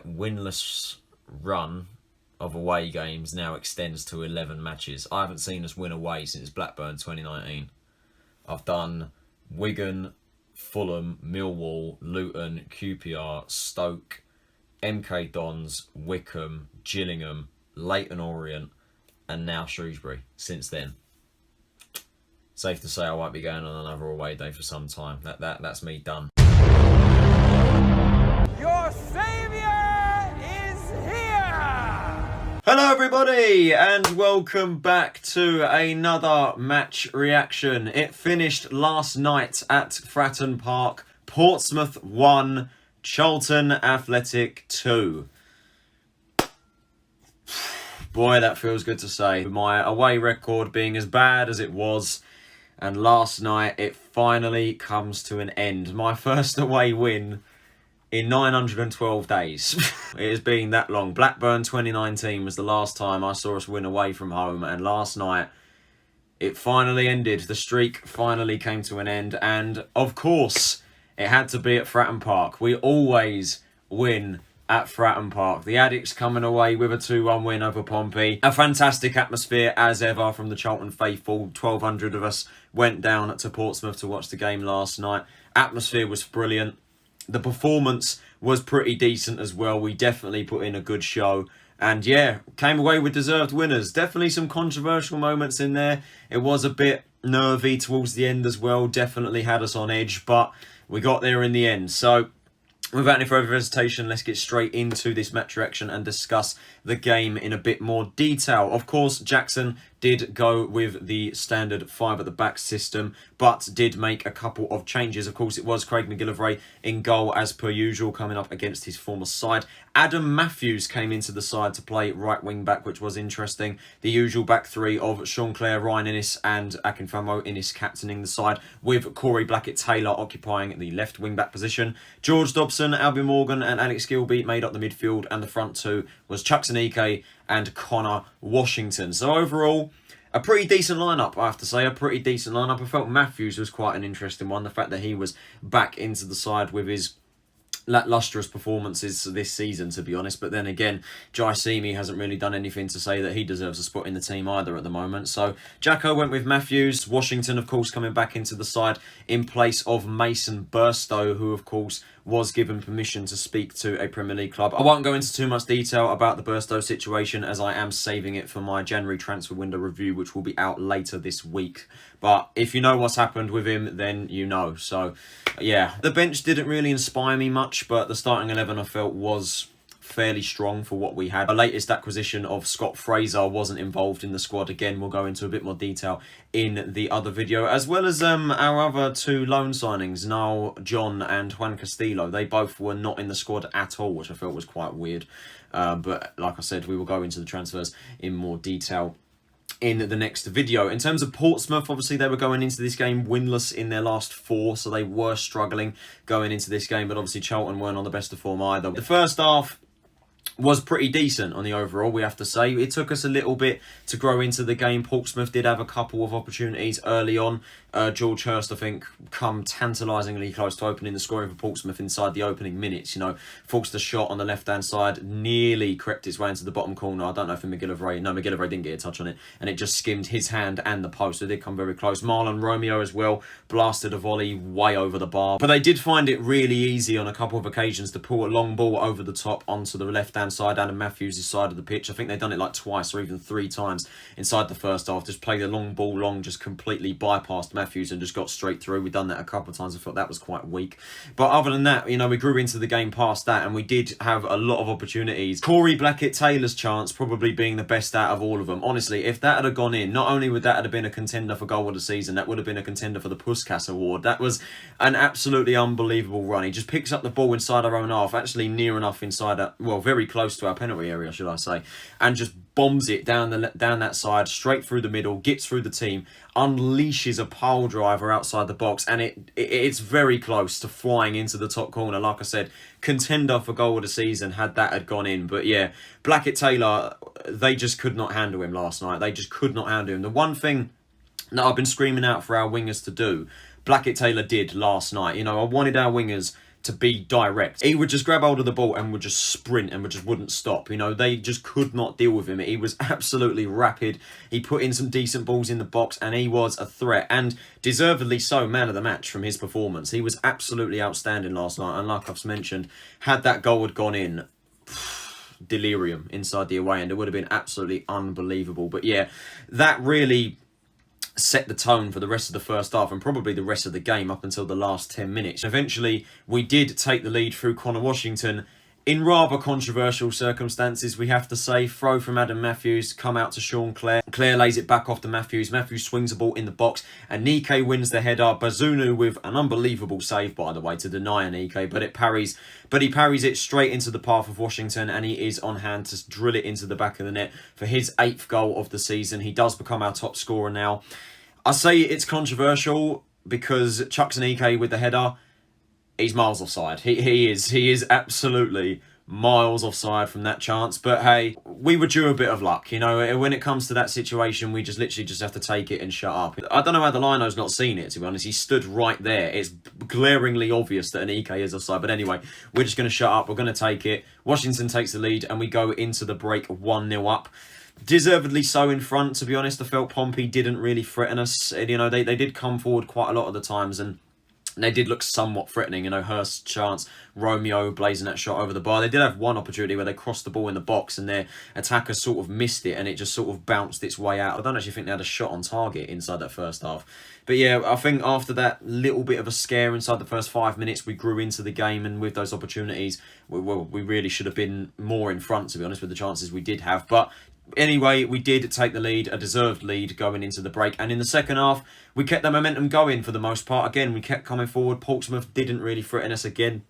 my winless run of away games now extends to 11 matches. I haven't seen us win away since Blackburn 2019. I've done Wigan, Fulham, Millwall, Luton, QPR, Stoke, MK Dons, Wycombe, Gillingham, Leyton Orient, and now Shrewsbury since then. Safe to say I won't be going on another away day for some time. That's me done. Your saviour is here! Hello everybody and welcome back to another match reaction. It finished last night at Fratton Park. Portsmouth 1, Charlton Athletic 2. Boy, that feels good to say. My away record being as bad as it was, and last night it finally comes to an end. My first away win in 912 days. It has been that long. Blackburn 2019 was the last time I saw us win away from home, and last night it finally ended. The streak finally came to an end, and of course it had to be at Fratton Park. We always win at Fratton Park. The Addicks coming away with a 2-1 win over Pompey. A fantastic atmosphere as ever from the Charlton faithful. 1,200 of us went down to Portsmouth to watch the game last night. Atmosphere was brilliant. The performance was pretty decent as well. We definitely put in a good show. And yeah, came away with deserved winners. Definitely some controversial moments in there. It was a bit nervy towards the end as well. Definitely had us on edge, but we got there in the end. So without any further hesitation, let's get straight into this match reaction and discuss the game in a bit more detail. Of course, Jackson did go with the standard 5 at the back system, but did make a couple of changes. Of course, it was Craig MacGillivray in goal as per usual, coming up against his former side. Adam Matthews came into the side to play right wing back, which was interesting. The usual back three of Sean Clare, Ryan Inniss and Akin Famewo. Inniss captaining the side, with Corey Blackett-Taylor occupying the left wing back position. George Dobson, Albie Morgan and Alex Gilbey made up the midfield, and the front two was Chuks Aneke and Conor Washington. So overall, a pretty decent lineup, I have to say. A pretty decent lineup. I felt Matthews was quite an interesting one. The fact that he was back into the side with his lacklustrous performances this season, to be honest. But then again, Jai Simi hasn't really done anything to say that he deserves a spot in the team either at the moment. So Jacko went with Matthews. Washington, of course, coming back into the side in place of Mason Burstow, who, of course, was given permission to speak to a Premier League club. I won't go into too much detail about the Burstow situation, as I am saving it for my January transfer window review, which will be out later this week. But if you know what's happened with him, then you know. So, yeah, the bench didn't really inspire me much, but the starting 11 I felt was fairly strong for what we had. The latest acquisition of Scott Fraser wasn't involved in the squad. Again, we'll go into a bit more detail in the other video, as well as our other two loan signings, Niall John and Juan Castillo. They both were not in the squad at all, which I felt was quite weird. But like I said, we will go into the transfers in more detail in the next video. In terms of Portsmouth, obviously they were going into this game winless in their last 4, so they were struggling going into this game, but obviously Charlton weren't on the best of form either. The first half was pretty decent on the overall, we have to say. It took us a little bit to grow into the game. Portsmouth did have a couple of opportunities early on. George Hurst, I think, come tantalisingly close to opening the scoring for Portsmouth inside the opening minutes. You know, forced the shot on the left-hand side, nearly crept its way into the bottom corner. I don't know if MacGillivray... No, MacGillivray didn't get a touch on it, and it just skimmed his hand and the post. They did come very close. Marlon Romeo as well blasted a volley way over the bar. But they did find it really easy on a couple of occasions to pull a long ball over the top onto the left-hand side, Adam Matthews' side of the pitch. I think they've done it like twice or even 3 times inside the first half. Just played the long ball long, just completely bypassed Matthews and just got straight through. We've done that a couple of times. I thought that was quite weak. But other than that, you know, we grew into the game past that, and we did have a lot of opportunities. Corey Blackett-Taylor's chance probably being the best out of all of them. Honestly, if that had gone in, not only would that have been a contender for goal of the season, that would have been a contender for the Puskas award. That was an absolutely unbelievable run. He just picks up the ball inside our own half, actually near enough inside, well, very close to our penalty area, should I say, and just bombs it down that side, straight through the middle, gets through the team, unleashes a pile driver outside the box, and it's very close to flying into the top corner. Like I said, contender for goal of the season had that had gone in. But yeah, Blackett-Taylor, they just could not handle him last night. They just could not handle him. The one thing that I've been screaming out for our wingers to do, Blackett-Taylor did last night. You know, I wanted our wingers to be direct. He would just grab hold of the ball and would just sprint and just wouldn't stop. You know, they just could not deal with him. He was absolutely rapid. He put in some decent balls in the box and he was a threat, and deservedly so, man of the match from his performance. He was absolutely outstanding last night, and like I've mentioned, had that goal had gone in, delirium inside the away end. It would have been absolutely unbelievable. But yeah, that really set the tone for the rest of the first half and probably the rest of the game up until the last 10 minutes. Eventually, we did take the lead through Conor Washington in rather controversial circumstances, we have to say. Throw from Adam Matthews, come out to Sean Clare. Clare lays it back off to Matthews. Matthews swings the ball in the box. Aneke wins the header. Bazunu with an unbelievable save, by the way, to deny Aneke, but he parries it straight into the path of Washington, and he is on hand to drill it into the back of the net for his 8th goal of the season. He does become our top scorer now. I say it's controversial because Chuks Aneke with the header, he's miles offside. He is absolutely miles offside from that chance. But hey, we were due a bit of luck. You know, when it comes to that situation, we just literally just have to take it and shut up. I don't know how the lino's not seen it, to be honest. He stood right there. It's glaringly obvious that Aneke is offside. But anyway, we're just going to shut up. We're going to take it. Washington takes the lead and we go into the break 1-0 up. Deservedly so in front, to be honest. I felt Pompey didn't really threaten us. You know, they did come forward quite a lot of the times, and they did look somewhat threatening. You know, Hurst's chance, Romeo blazing that shot over the bar. They did have one opportunity where they crossed the ball in the box and their attacker sort of missed it and it just sort of bounced its way out. I don't actually think they had a shot on target inside that first half. But yeah, I think after that little bit of a scare inside the first 5 minutes, we grew into the game, and with those opportunities, we really should have been more in front, to be honest, with the chances we did have. But anyway, we did take the lead, a deserved lead going into the break. And in the second half, we kept the momentum going for the most part. Again, we kept coming forward. Portsmouth didn't really threaten us again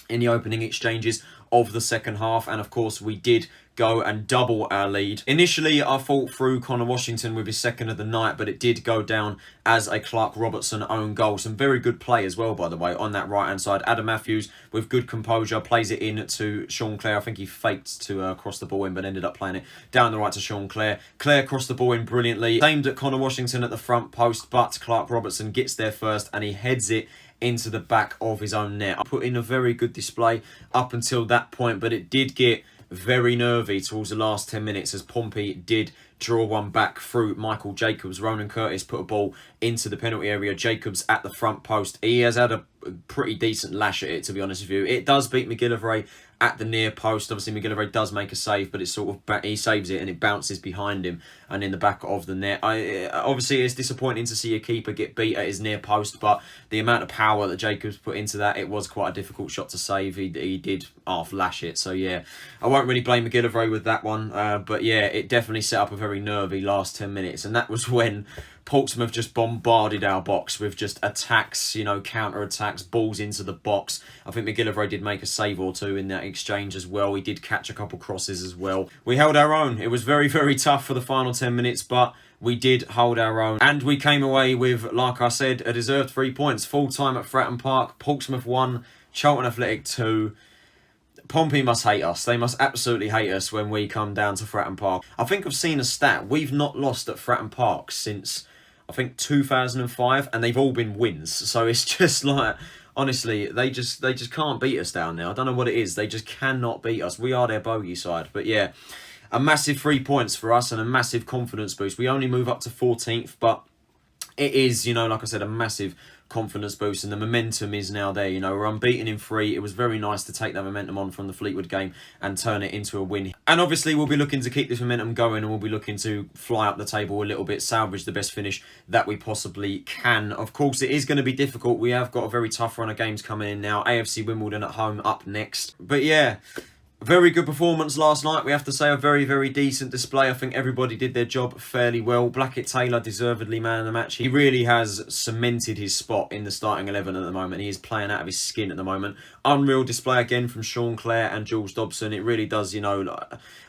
in the opening exchanges of the second half. And of course, we did go and double our lead. Initially, I thought through Conor Washington with his second of the night, but it did go down as a Clark Robertson own goal. Some very good play as well, by the way, on that right-hand side. Adam Matthews, with good composure, plays it in to Sean Clare. I think he faked to cross the ball in, but ended up playing it down the right to Sean Clare. Clare crossed the ball in brilliantly. Aimed at Conor Washington at the front post, but Clark Robertson gets there first, and he heads it into the back of his own net. I put in a very good display up until that point, but it did get very nervy towards the last 10 minutes as Pompey did draw one back through Michael Jacobs. Ronan Curtis put a ball into the penalty area. Jacobs at the front post. He has had a pretty decent lash at it, to be honest with you. It does beat MacGillivray at the near post. Obviously, MacGillivray does make a save, but it's sort of he saves it and it bounces behind him and in the back of the net. Obviously, it's disappointing to see a keeper get beat at his near post, but the amount of power that Jacobs put into that, it was quite a difficult shot to save. He did half lash it, so yeah, I won't really blame MacGillivray with that one. But yeah, it definitely set up a very nervy last 10 minutes, and that was when Portsmouth just bombarded our box with just attacks, you know, counter-attacks, balls into the box. I think MacGillivray did make a save or two in that exchange as well. He did catch a couple crosses as well. We held our own. It was very, very tough for the final 10 minutes, but we did hold our own. And we came away with, like I said, a deserved 3 points. Full time at Fratton Park. Portsmouth 1, Charlton Athletic 2. Pompey must hate us. They must absolutely hate us when we come down to Fratton Park. I think I've seen a stat. We've not lost at Fratton Park since, I think, 2005, and they've all been wins. So it's just like, honestly, they just can't beat us down there. I don't know what it is. They just cannot beat us. We are their bogey side. But yeah, a massive 3 points for us and a massive confidence boost. We only move up to 14th, but it is, you know, like I said, a massive confidence boost, and the momentum is now there. You know, we're unbeaten in 3. It was very nice to take that momentum on from the Fleetwood game and turn it into a win. And obviously we'll be looking to keep this momentum going, and we'll be looking to fly up the table a little bit, salvage the best finish that we possibly can. Of course, it is going to be difficult. We have got a very tough run of games coming in now. AFC Wimbledon at home up next. But yeah, very good performance last night. We have to say a very, very decent display. I think everybody did their job fairly well. Blackett-Taylor deservedly man of the match. He really has cemented his spot in the starting 11 at the moment. He is playing out of his skin at the moment. Unreal display again from Sean Clare and Jules Dobson. It really does, you know,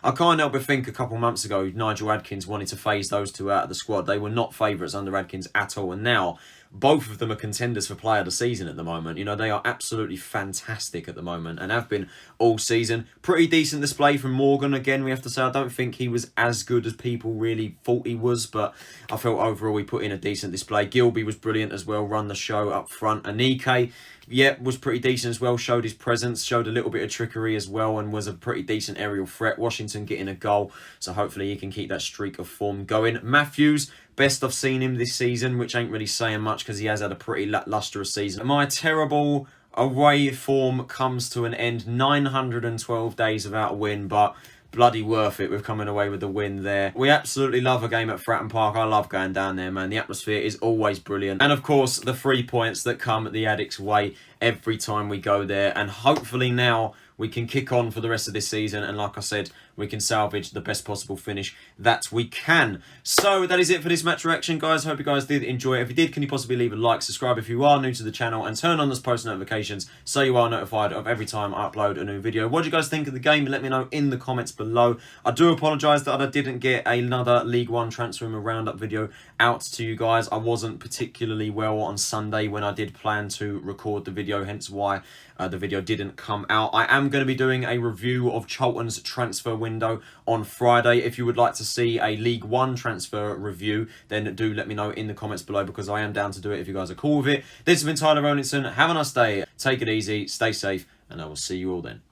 I can't help but think a couple months ago, Nigel Adkins wanted to phase those two out of the squad. They were not favourites under Adkins at all. And now both of them are contenders for player of the season at the moment. You know, they are absolutely fantastic at the moment and have been all season. Pretty decent display from Morgan. Again, we have to say, I don't think he was as good as people really thought he was, but I felt overall he put in a decent display. Gilbey was brilliant as well, run the show up front. Aneke, yeah, was pretty decent as well, showed his presence, showed a little bit of trickery as well, and was a pretty decent aerial threat. Washington getting a goal, so hopefully he can keep that streak of form going. Matthews, best I've seen him this season, which ain't really saying much because he has had a pretty lustrous season. My terrible away form comes to an end. 912 days without a win, but bloody worth it with coming away with the win there. We absolutely love a game at Fratton Park. I love going down there, man. The atmosphere is always brilliant. And of course, the 3 points that come at the Addicks way every time we go there. And hopefully now we can kick on for the rest of this season. And like I said, we can salvage the best possible finish that we can. So that is it for this match reaction, guys. Hope you guys did enjoy it. If you did, can you possibly leave a like, subscribe if you are new to the channel, and turn on those post notifications so you are notified of every time I upload a new video. What do you guys think of the game? Let me know in the comments below. I do apologise that I didn't get another League One transfer room roundup video out to you guys. I wasn't particularly well on Sunday when I did plan to record the video, hence why the video didn't come out. I am going to be doing a review of Charlton's transfer window on Friday. If you would like to see a League One transfer review, then do let me know in the comments below, because I am down to do it if you guys are cool with it. This has been Tyler Rolinson. Have a nice day. Take it easy. Stay safe. And I will see you all then.